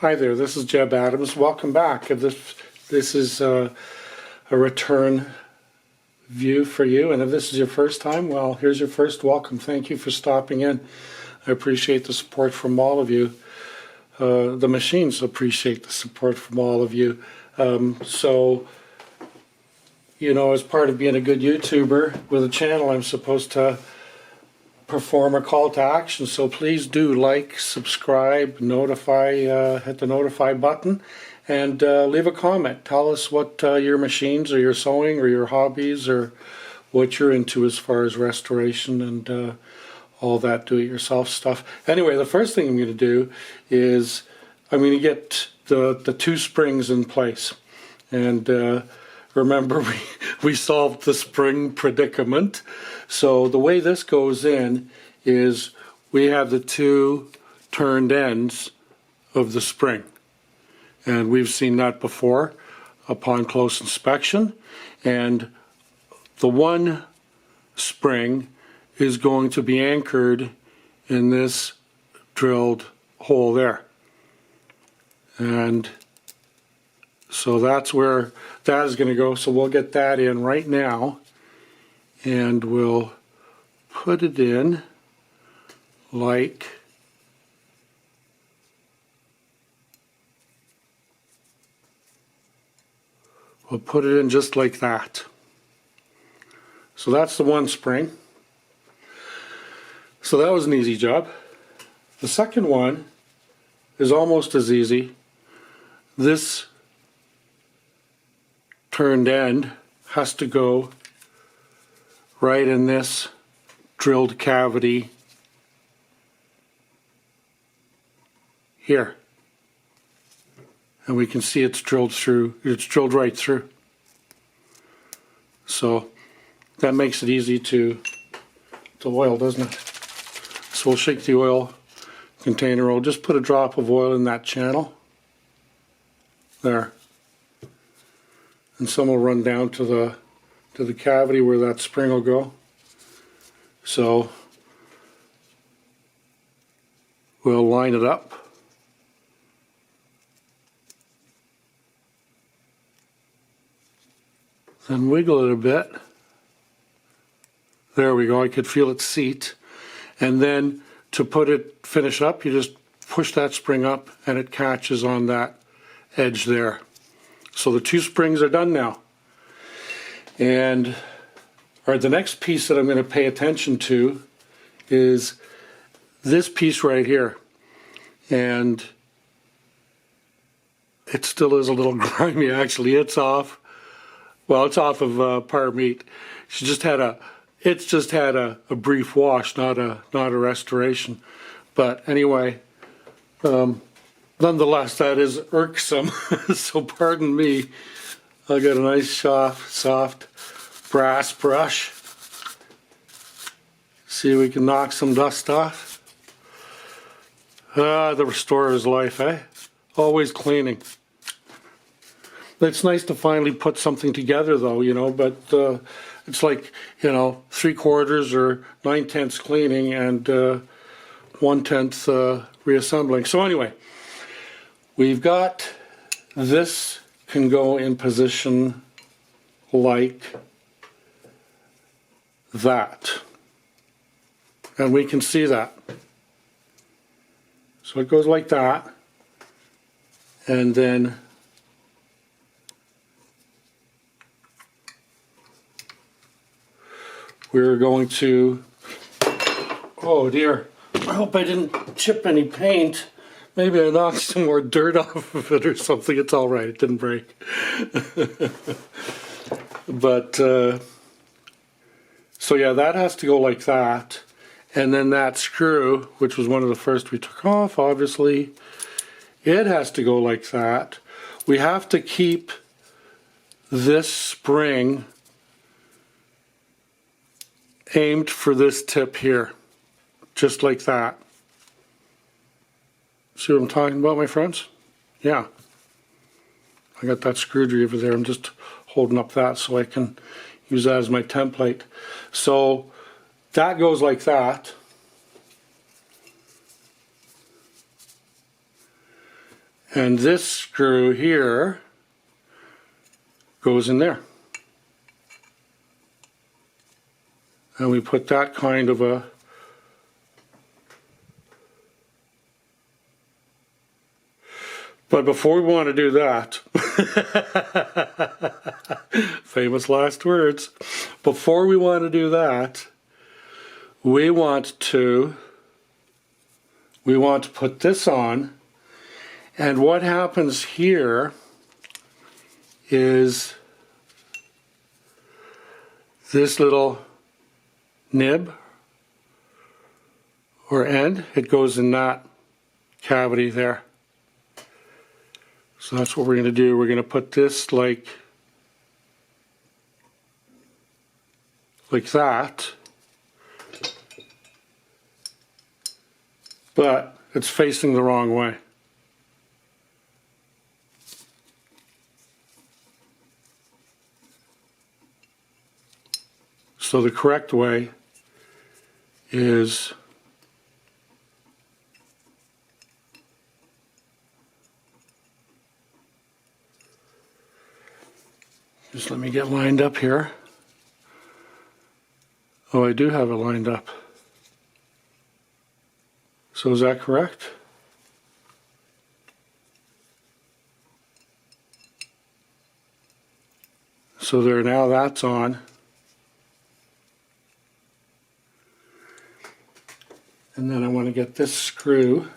Hi there, this is Jebb Adams. Welcome back. This is a return view for you, and if this is your first time, well, here's your first welcome. Thank you for stopping in. I appreciate the support from all of you. The machines appreciate the support from all of you. So, you know, as part of being a good YouTuber with a channel, I'm supposed to perform a call to action, so please do like, subscribe, notify, hit the notify button, and leave a comment. Tell us what your machines or your sewing or your hobbies or what you're into as far as restoration and all that do-it-yourself stuff. Anyway, the first thing I'm going to do is I'm going to get the two springs in place. And remember, we solved the spring predicament. So the way this goes in is we have the two turned ends of the spring. And we've seen that before upon close inspection. And the one spring is going to be anchored in this drilled hole there. And so that's where that is going to go. So we'll get that in right now. And we'll put it in like we'll put it in just like that. So that's the one spring. So that was an easy job. The second one is almost as easy. This turned end has to go right in this drilled cavity here. And we can see it's drilled through, it's drilled right through. So that makes it easy to oil, doesn't it? So we'll shake the oil container. We'll just put a drop of oil in that channel. There. And some will run down to the cavity where that spring will go. So we'll line it up. Then wiggle it a bit. There we go, I could feel it seat. And then to finish up, you just push that spring up and it catches on that edge there. So the two springs are done now. And the next piece that I'm going to pay attention to is this piece right here. And it still is a little grimy actually. It's off. Well, it's off of par meat. It's just had a brief wash, not a restoration. But anyway, nonetheless, that is irksome. So pardon me. I got a nice soft brass brush. See if we can knock some dust off. The restorer's life, eh? Always cleaning. It's nice to finally put something together though, you know, but it's like, you know, 3/4 or 9/10 cleaning and 1/10 reassembling. So anyway, we've got this can go in position like that. And we can see that. So it goes like that. And then we're going to, oh dear, I hope I didn't chip any paint. Maybe I knocked some more dirt off of it or something. It's all right, it didn't break. But, so yeah, that has to go like that. And then that screw, which was one of the first we took off, obviously, it has to go like that. We have to keep this spring aimed for this tip here, just like that. See what I'm talking about, my friends? Yeah. I got that screwdriver there. I'm just holding up that so I can use that as my template. So that goes like that. And this screw here goes in there. And we put that kind of a but before we want to do that, famous last words, before we want to do that, we want to put this on, and what happens here is this little nib or end, it goes in that cavity there. So that's what we're going to do. We're going to put this like that, but it's facing the wrong way. So the correct way is just let me get lined up here. Oh, I do have it lined up. So is that correct? So there, now that's on. And then I want to get this screw